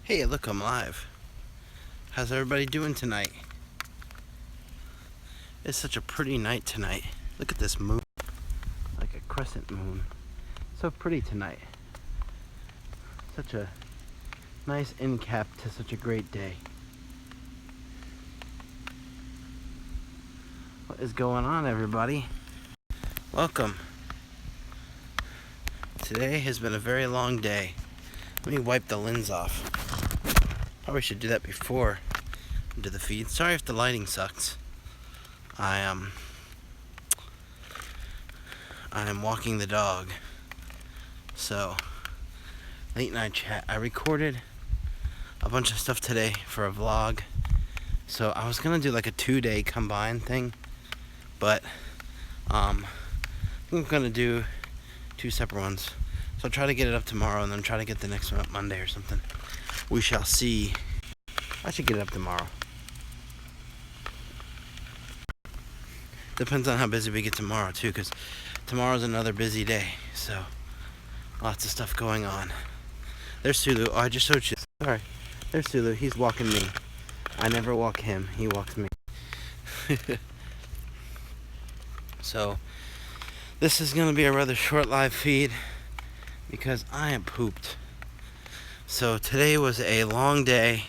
Hey, look, I'm live. How's everybody doing tonight? It's such a pretty night tonight. Look at this moon, like a crescent moon. So pretty tonight. Such a nice end cap to such a great day. What is going on, everybody? Welcome. Today has been a very long day. Let me wipe the lens off. Probably should do that before I do the feed. Sorry if the lighting sucks. I'm walking the dog. So, late night chat. I recorded a bunch of stuff today for a vlog. So I was gonna do like a 2-day combined thing, but I'm gonna do 2 separate ones. So I'll try to get it up tomorrow and then try to get the next one up Monday or something. We shall see. I should get it up tomorrow. Depends on how busy we get tomorrow too, because tomorrow's another busy day. So lots of stuff going on. There's Sulu. Oh, I just showed you. Sorry. There's Sulu. He's walking me. I never walk him. He walks me. So this is going to be a rather short live feed because I am pooped. So today was a long day.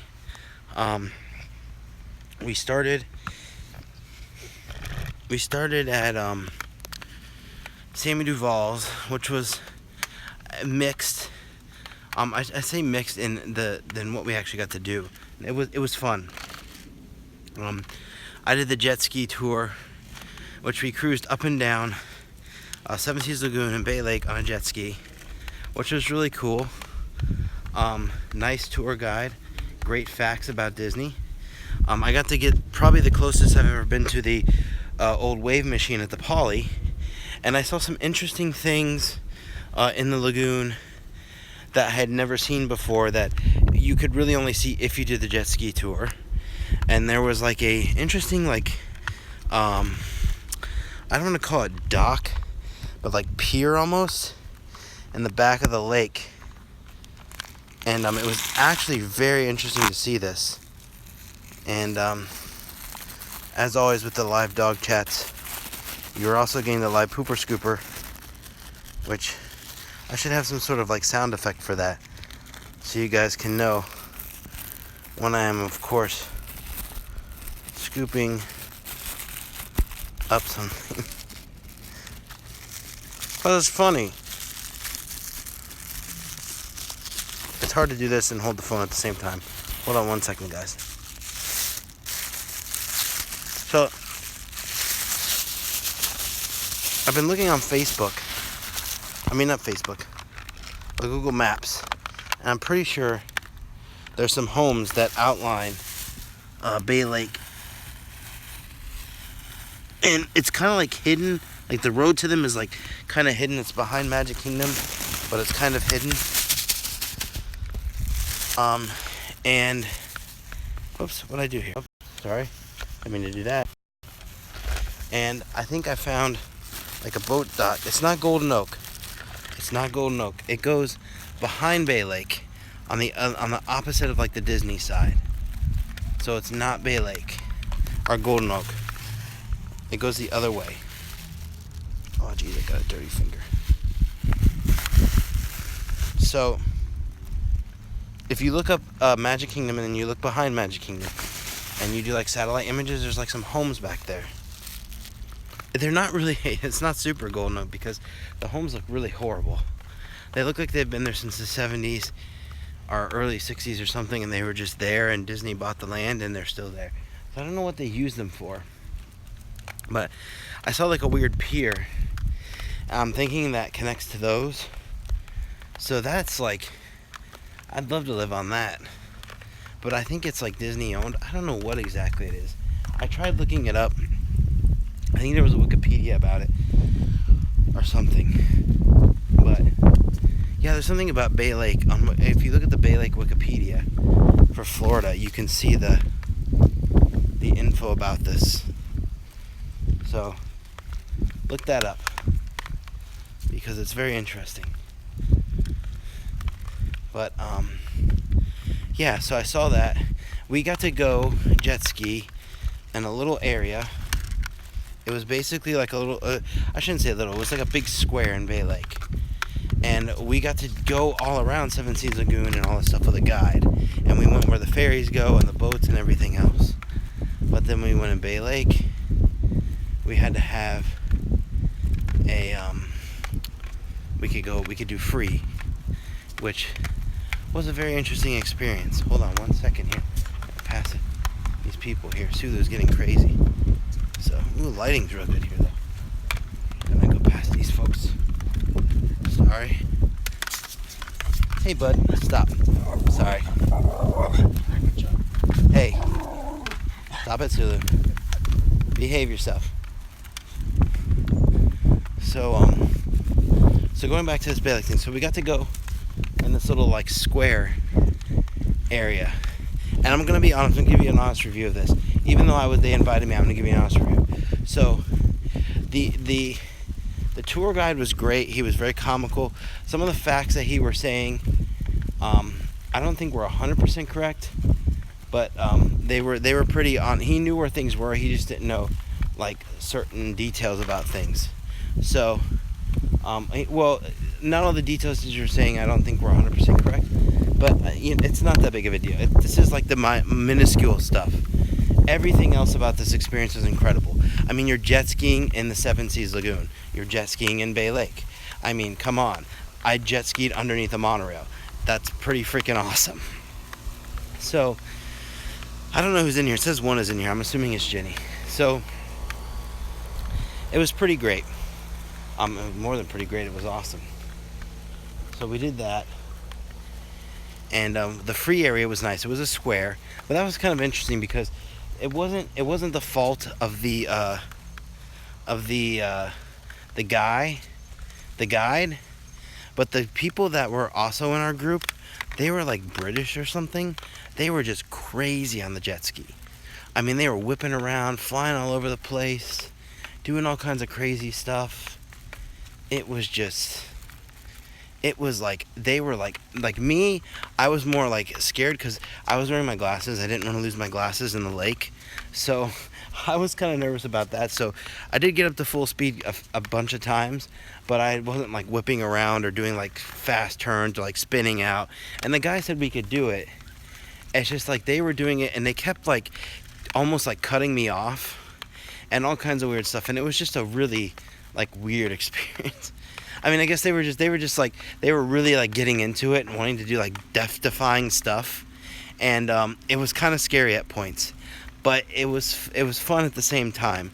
We started at Sammy Duval's, which was mixed. I say mixed than what we actually got to do. It was fun. I did the jet ski tour, which we cruised up and down Seven Seas Lagoon and Bay Lake on a jet ski, which was really cool. Nice tour guide, great facts about Disney. I got to get probably the closest I've ever been to the old wave machine at the Poly, and I saw some interesting things in the lagoon that I had never seen before that you could really only see if you did the jet ski tour. And there was like a interesting I don't want to call it dock, but like pier almost in the back of the lake. And it was actually very interesting to see this. And as always with the live dog chats, you're also getting the live pooper scooper, which I should have some sort of like sound effect for that, so you guys can know when I am, of course, scooping up something. But it's funny. It's hard to do this and hold the phone at the same time. Hold on 1 second, guys. So, I've been looking on Facebook. I mean, not Facebook. Google Maps. And I'm pretty sure there's some homes that outline Bay Lake. And it's kind of like hidden. Like the road to them is like kind of hidden. It's behind Magic Kingdom, but it's kind of hidden. And oops, what'd I do here? Oops, sorry, I mean to do that. And I think I found like a boat dock. It's not Golden Oak. It's not Golden Oak. It goes behind Bay Lake, on the opposite of like the Disney side. So it's not Bay Lake or Golden Oak. It goes the other way. Oh geez, I got a dirty finger. So if you look up Magic Kingdom and then you look behind Magic Kingdom and you do like satellite images, there's like some homes back there. They're not really, it's not super Golden Oak because the homes look really horrible. They look like they've been there since the 70s or early 60s or something, and they were just there and Disney bought the land and they're still there. So I don't know what they use them for. But I saw like a weird pier. I'm thinking that connects to those. So that's like, I'd love to live on that. But I think it's like Disney owned. I don't know what exactly it is. I tried looking it up. I think there was a Wikipedia about it or something. But yeah, there's something about Bay Lake. If you look at the Bay Lake Wikipedia for Florida, you can see the info about this. So look that up because it's very interesting. But yeah, so I saw that. We got to go jet ski in a little area. It was basically like a little, I shouldn't say little, it was like a big square in Bay Lake. And we got to go all around Seven Seas Lagoon and all this stuff with a guide. And we went where the ferries go and the boats and everything else. But then we went in Bay Lake. We had to have a, we could do free, which was a very interesting experience. Hold on 1 second here. Pass it. These people here. Sulu's getting crazy. So, ooh, lighting's real good here though. Gonna go past these folks. Sorry. Hey bud, stop. Sorry. Hey. Stop it, Sulu. Behave yourself. So going back to this Bay Lake thing, so we got to go in this little like square area. And I'm gonna be honest, I'm gonna give you an honest review of this. Even though they invited me, I'm gonna give you an honest review. So the tour guide was great. He was very comical. Some of the facts that he were saying, I don't think were 100% correct, but they were pretty on. He knew where things were. He just didn't know like certain details about things. So, well, not all the details that you're saying I don't think were 100% correct, but it's not that big of a deal. This is like the minuscule stuff. Everything else about this experience was incredible. I mean, you're jet skiing in the Seven Seas Lagoon. You're jet skiing in Bay Lake. I mean, come on. I jet skied underneath a monorail. That's pretty freaking awesome. So, I don't know who's in here. It says one is in here. I'm assuming it's Jenny. So, it was pretty great. More than pretty great. It was awesome. So we did that. And the free area was nice. It was a square, but that was kind of interesting because it wasn't the fault of the guide, but the people that were also in our group, they were like British or something. They were just crazy on the jet ski. I mean, they were whipping around, flying all over the place, doing all kinds of crazy stuff. It was like they were like me. I was more like scared because I was wearing my glasses. I didn't want to lose my glasses in the lake, so I was kind of nervous about that. So I did get up to full speed a bunch of times, but I wasn't like whipping around or doing like fast turns or like spinning out. And the guy said we could do it. It's just like they were doing it and they kept like almost like cutting me off and all kinds of weird stuff. And it was just a really like weird experience. I mean, I guess they were just like, they were really like getting into it and wanting to do like death-defying stuff, and it was kind of scary at points, but it was fun at the same time.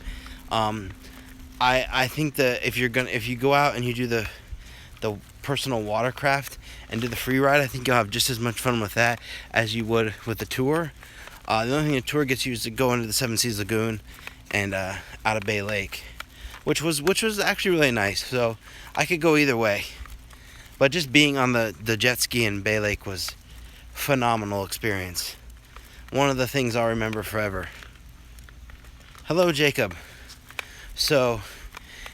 I think that if you go out and you do the personal watercraft and do the free ride, I think you'll have just as much fun with that as you would with the tour. The only thing the tour gets you is to go into the Seven Seas Lagoon and out of Bay Lake, which was actually really nice. So I could go either way, but just being on the jet ski in Bay Lake was phenomenal experience. One of the things I'll remember forever. Hello, Jacob. So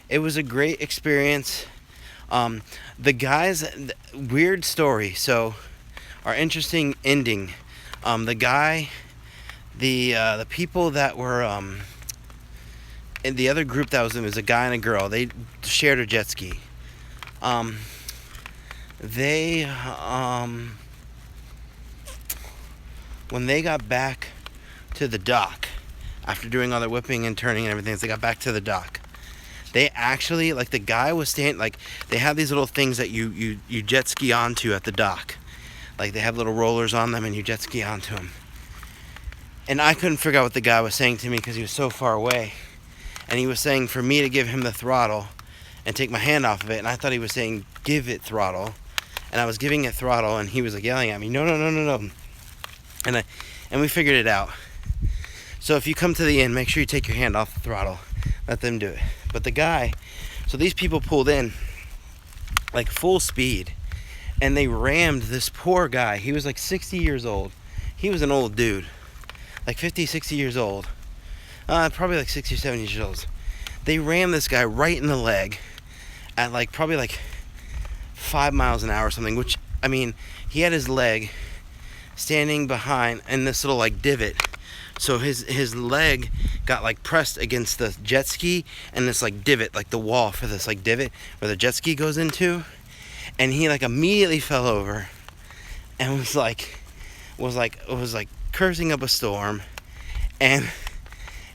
it was a great experience. The guys, weird story. So our interesting ending. The people that were in the other group that was in, was a guy and a girl. They shared a jet ski. When they got back to the dock, after doing all their whipping and turning and everything, as they got back to the dock, they actually, like, the guy was standing, like, they have these little things that you jet ski onto at the dock. Like, they have little rollers on them and you jet ski onto them. And I couldn't figure out what the guy was saying to me because he was so far away. And he was saying for me to give him the throttle and take my hand off of it. And I thought he was saying, give it throttle. And I was giving it throttle and he was like yelling at me, no. And we figured it out. So if you come to the end, make sure you take your hand off the throttle. Let them do it. But the guy, so these people pulled in like full speed and they rammed this poor guy. He was like 60 years old. He was an old dude, like 50, 60 years old. Probably like 60 or 70 years old. They rammed this guy right in the leg at like probably like 5 miles an hour or something, which, I mean, he had his leg standing behind in this little like divot. So his leg got like pressed against the jet ski and this like divot, like the wall for this like divot where the jet ski goes into, and he like immediately fell over and was like cursing up a storm, and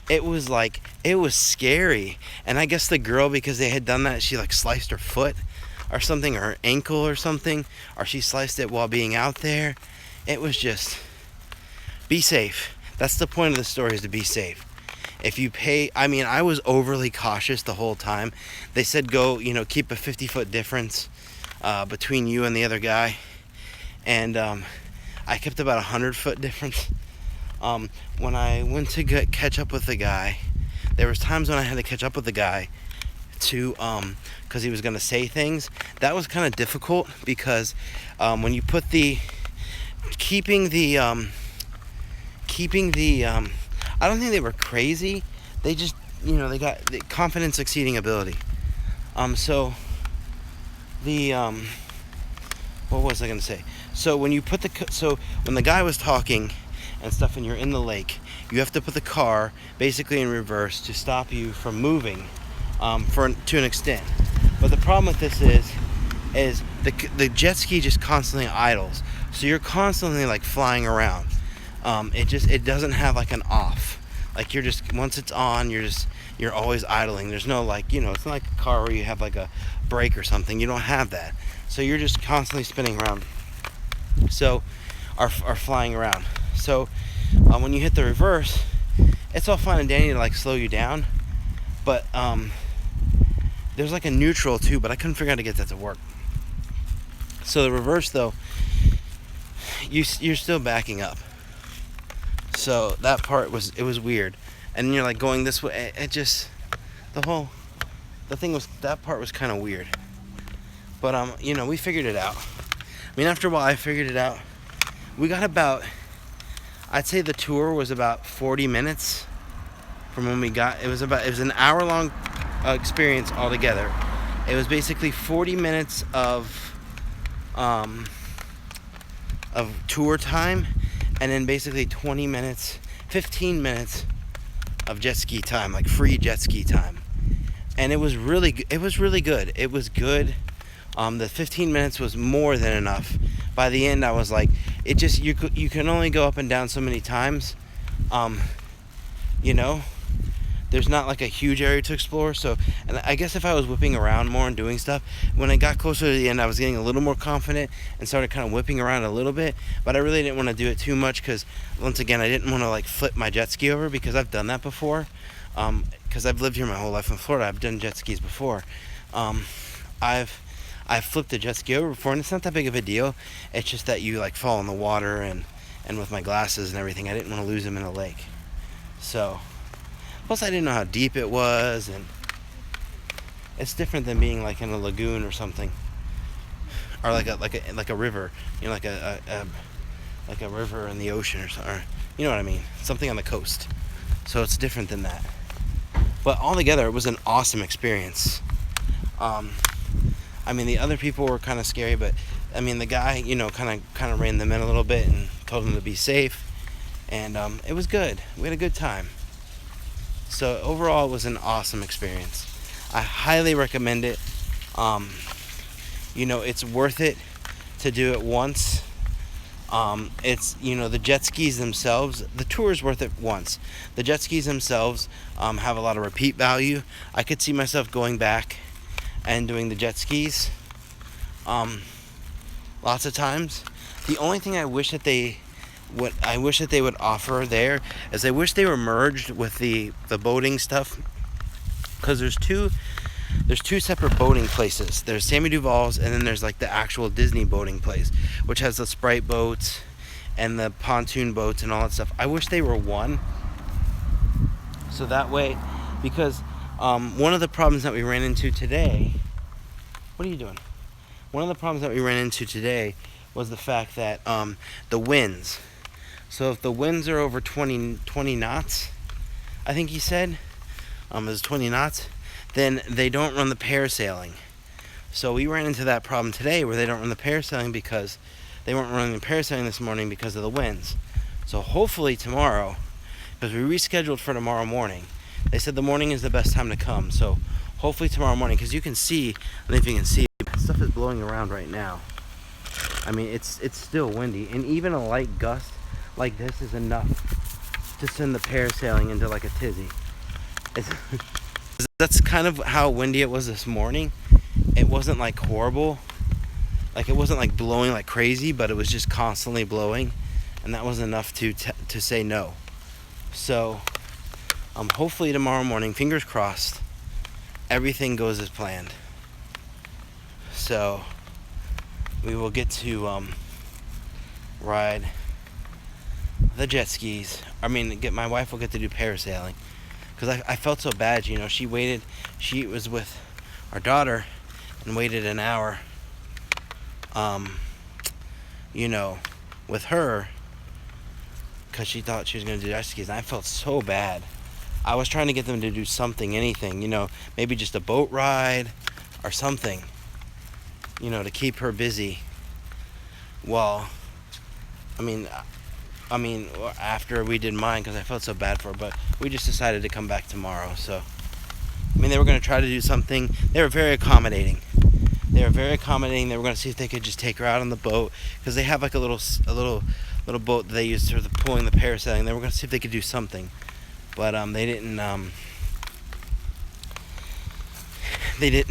it was scary. And I guess the girl, because they had done that, she like sliced her foot or something, or her ankle or something, or she sliced it while being out there. It was just, be safe. That's the point of the story, is to be safe. If you pay, I mean, I was overly cautious the whole time. They said go, keep a 50-foot difference between you and the other guy. And I kept about 100-foot difference. When I went to catch up with the guy, there was times when I had to catch up with the guy to, because he was going to say things. That was kind of difficult because when you put keeping the I don't think they were crazy. They just, they got the confidence exceeding ability. So the, what was I going to say? So when you put when the guy was talking and stuff and you're in the lake, you have to put the car basically in reverse to stop you from moving to an extent. But the problem with this is the jet ski just constantly idles. So you're constantly like flying around. It doesn't have like an off. Like you're just, once it's on, you're always idling. There's no like, it's not like a car where you have like a brake or something. You don't have that. So you're just constantly spinning around. So, are flying around. So, when you hit the reverse, it's all fine and dandy to like slow you down. But there's like a neutral too, but I couldn't figure out how to get that to work. So the reverse though, you're still backing up. So that part was weird, and you're like going this way. That part was kind of weird. But we figured it out. I mean, after a while, I figured it out. We got I'd say the tour was about 40 minutes from when we got. It was an hour-long experience altogether. It was basically 40 minutes of tour time, and then basically 15 minutes of jet ski time, like free jet ski time. And it was really good. It was good. The 15 minutes was more than enough. By the end, I was like, you can only go up and down so many times. There's not like a huge area to explore. So, and I guess if I was whipping around more and doing stuff, when I got closer to the end, I was getting a little more confident and started kind of whipping around a little bit. But I really didn't want to do it too much because, once again, I didn't want to like flip my jet ski over, because I've done that before. Because I've lived here my whole life in Florida. I've done jet skis before. I've flipped a jet ski over before, and it's not that big of a deal. It's just that you like fall in the water, and with my glasses and everything, I didn't want to lose them in a lake. So, plus I didn't know how deep it was, and it's different than being like in a lagoon or something, or like a river, like a river in the ocean or something, or, you know what I mean, something on the coast. So it's different than that. But altogether, it was an awesome experience. I mean, the other people were kind of scary, but I mean, the guy, kind of reined them in a little bit and told them to be safe, and it was good. We had a good time. So overall, it was an awesome experience. I highly recommend it. It's worth it to do it once. It's, the jet skis themselves, the tour is worth it once. The jet skis themselves have a lot of repeat value. I could see myself going back and doing the jet skis lots of times. The only thing I wish that they would offer there is, I wish they were merged with the boating stuff, because there's two separate boating places. There's Sammy Duval's, and then there's like the actual Disney boating place, which has the Sprite boats and the pontoon boats and all that stuff. I wish they were one, so that way, because one of the problems that we ran into today, what are you doing? One of the problems that we ran into today was the fact that the winds. So if the winds are over 20 knots, I think he said, is 20 knots, then they don't run the parasailing. So we ran into that problem today where they don't run the parasailing because they weren't running the parasailing this morning because of the winds. So hopefully tomorrow, because we rescheduled for tomorrow morning, they said the morning is the best time to come. So hopefully tomorrow morning, because you can see, I don't know if you can see, stuff is blowing around right now. I mean, it's still windy, and even a light gust like this is enough to send the parasailing into like a tizzy. That's kind of how windy it was this morning. It wasn't like horrible, like it wasn't like blowing like crazy, but it was just constantly blowing, and that was enough to say no. So hopefully tomorrow morning, fingers crossed, everything goes as planned. So we will get to ride the jet skis. My wife will get to do parasailing, because I felt so bad. She was with our daughter and waited an hour with her, because she thought she was going to do jet skis, and I felt so bad. I was trying to get them to do something, anything, maybe just a boat ride or something, to keep her busy. Well, after we did mine, because I felt so bad for her, but we just decided to come back tomorrow. So, they were going to try to do something. They were very accommodating. They were going to see if they could just take her out on the boat, because they have like a little boat that they use for pulling the parasailing. They were going to see if they could do something, but they didn't. They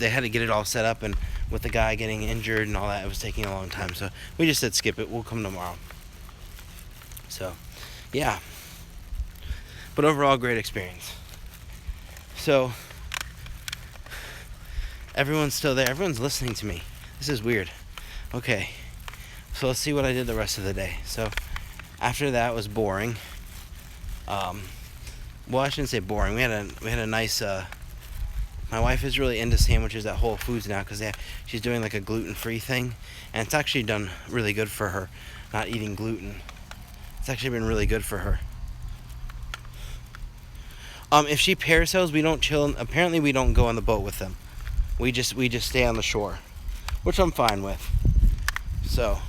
had to get it all set up, and with the guy getting injured and all that, it was taking a long time. So we just said skip it. We'll come tomorrow. So, yeah. But overall, great experience. So everyone's still there. Everyone's listening to me. This is weird. Okay. So let's see what I did the rest of the day. So after that was boring. Well, I shouldn't say boring. We had a nice. My wife is really into sandwiches at Whole Foods now, because she's doing like a gluten-free thing, and it's actually done really good for her, not eating gluten. It's actually been really good for her. If she parasails, we don't chill. Apparently, we don't go on the boat with them. We just stay on the shore, which I'm fine with. So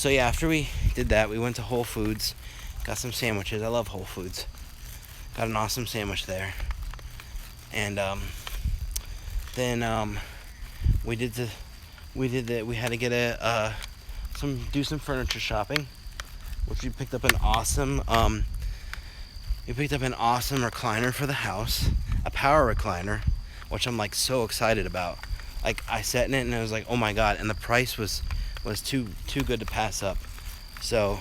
yeah, after we did that, we went to Whole Foods, got some sandwiches. I love Whole Foods. Got an awesome sandwich there. And then we had to get do some furniture shopping, which we picked up an awesome recliner for the house, a power recliner, which I'm like so excited about. Like, I sat in it and I was like, oh my god, and the price was too good to pass up. So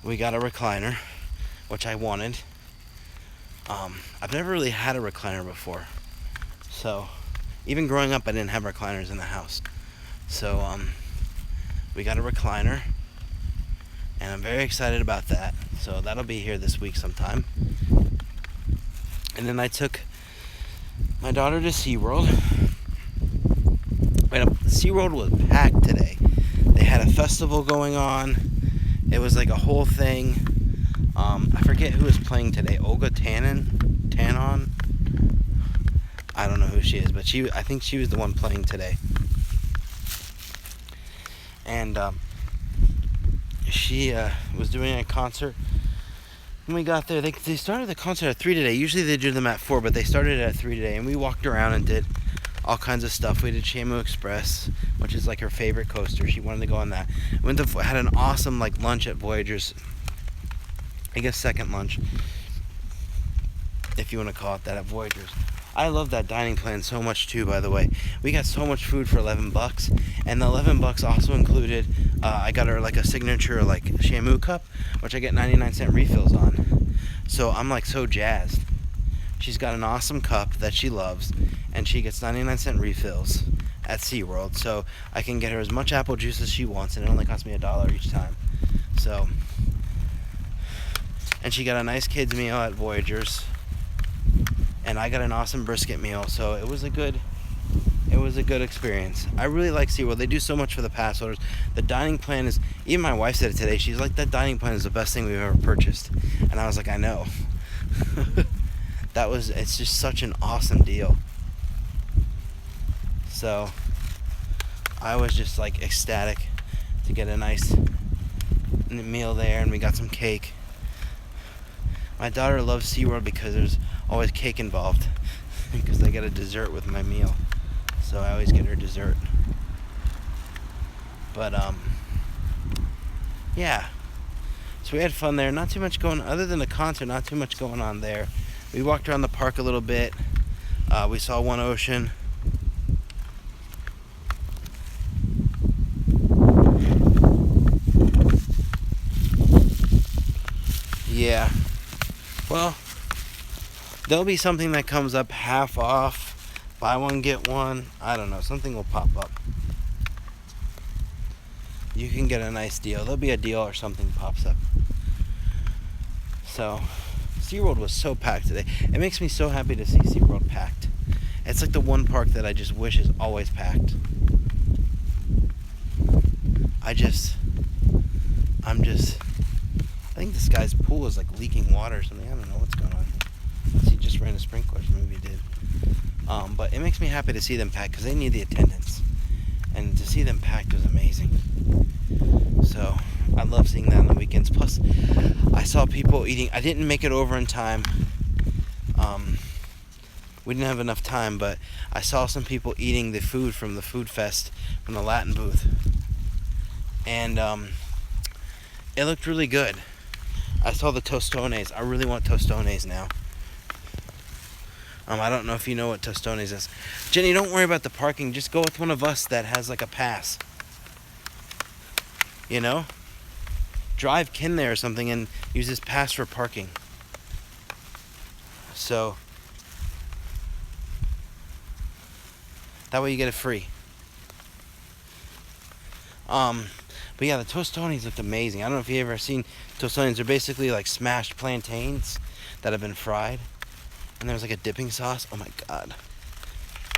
we got a recliner, which I wanted. I've never really had a recliner before. So, even growing up, I didn't have recliners in the house. So, we got a recliner, and I'm very excited about that. So, that'll be here this week sometime. And then I took my daughter to SeaWorld. SeaWorld was packed today. They had a festival going on. It was like a whole thing. I forget who was playing today. Olga Tannen? I don't know who she is, but I think she was the one playing today. And she was doing a concert. When we got there, they started the concert at 3 today. Usually they do them at 4, but they started at 3 today. And we walked around and did all kinds of stuff. We did Shamu Express, which is like her favorite coaster. She wanted to go on that. Had an awesome lunch at Voyager's. I guess second lunch, if you want to call it that, at Voyager's. I love that dining plan so much too, by the way. We got so much food for $11, and the $11 also included, I got her a signature Shamu cup, which I get 99-cent refills on. So I'm so jazzed. She's got an awesome cup that she loves, and she gets 99-cent refills at SeaWorld, so I can get her as much apple juice as she wants, and it only costs me $1 each time. So... And she got a nice kids meal at Voyager's, and I got an awesome brisket meal. So it was a good experience. I really like SeaWorld. They do so much for the pass holders. The dining plan is, even my wife said it today, she's like, that dining plan is the best thing we've ever purchased. And I was like, I know. It's just such an awesome deal. So I was just like ecstatic to get a nice meal there, and we got some cake. My daughter loves SeaWorld because there's always cake involved, because I get a dessert with my meal, so I always get her dessert. But yeah, so we had fun there. Not too much going, other than the concert, not too much going on there. We walked around the park a little bit. We saw One Ocean. Yeah. Well, there'll be something that comes up half off, buy one get one. I don't know, something will pop up. You can get a nice deal. There'll be a deal or something pops up. So, SeaWorld was so packed today. It makes me so happy to see SeaWorld packed. It's like the one park that I just wish is always packed. I think this guy's pool is like leaking water or something. I don't know what's going on here. Unless he just ran a sprinkler, maybe he did. But it makes me happy to see them packed because they need the attendance. And to see them packed was amazing. So I love seeing that on the weekends. Plus, I saw people eating. I didn't make it over in time. We didn't have enough time, but I saw some people eating the food from the food fest from the Latin booth. And it looked really good. I saw the tostones. I really want tostones now. I don't know if you know what tostones is. Jenny, don't worry about the parking. Just go with one of us that has like a pass. You know? Drive Ken there or something and use his pass for parking. So that way you get it free. But yeah, the tostones looked amazing. I don't know if you ever seen tostones. They're basically like smashed plantains that have been fried. And there's like a dipping sauce. Oh my god.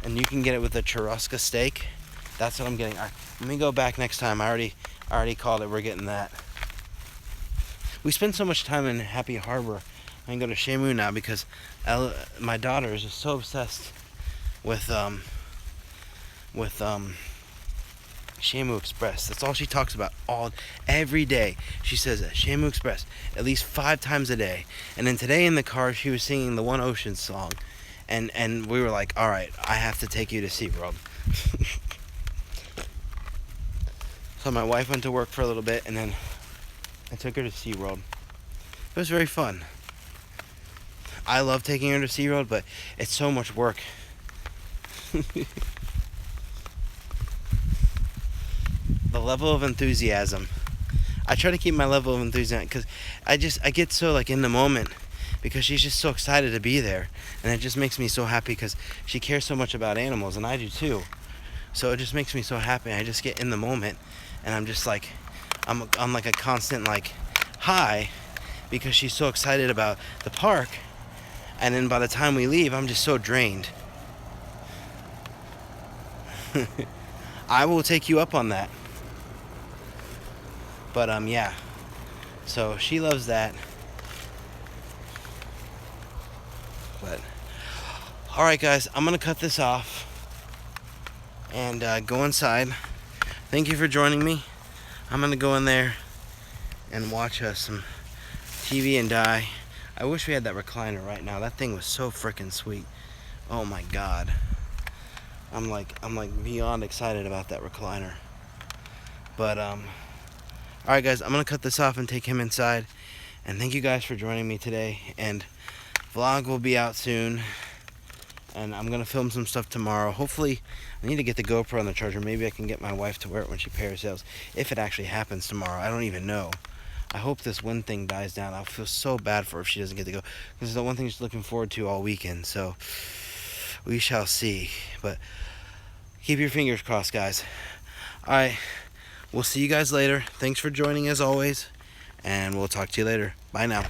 And you can get it with a churrasco steak. That's what I'm getting. All right, let me go back next time. I already called it. We're getting that. We spend so much time in Happy Harbor. I can go to Shamu now because my daughter is just so obsessed with Shamu Express. That's all she talks about every day. She says Shamu Express at least 5 times a day. And then today in the car she was singing the One Ocean song, and we were like, all right, I have to take you to SeaWorld. So my wife went to work for a little bit, and then I took her to SeaWorld. It was very fun. I love taking her to SeaWorld, but it's so much work. The level of enthusiasm. I try to keep my level of enthusiasm because I get so like in the moment because she's just so excited to be there, and it just makes me so happy because she cares so much about animals, and I do too. So it just makes me so happy. I just get in the moment, and I'm just like, I'm like a constant like high because she's so excited about the park, and then by the time we leave, I'm just so drained. I will take you up on that. But yeah, so she loves that. But all right, guys, I'm gonna cut this off and go inside. Thank you for joining me. I'm gonna go in there and watch some TV and die. I wish we had that recliner right now. That thing was so freaking sweet. Oh my god. I'm like beyond excited about that recliner. But alright guys, I'm gonna cut this off and take him inside. And thank you guys for joining me today. And vlog will be out soon. And I'm gonna film some stuff tomorrow. Hopefully, I need to get the GoPro on the charger. Maybe I can get my wife to wear it when she parasails. If it actually happens tomorrow, I don't even know. I hope this wind thing dies down. I'll feel so bad for her if she doesn't get to go. This is the one thing she's looking forward to all weekend. So we shall see. But keep your fingers crossed, guys. Alright. We'll see you guys later. Thanks for joining as always. And we'll talk to you later. Bye now.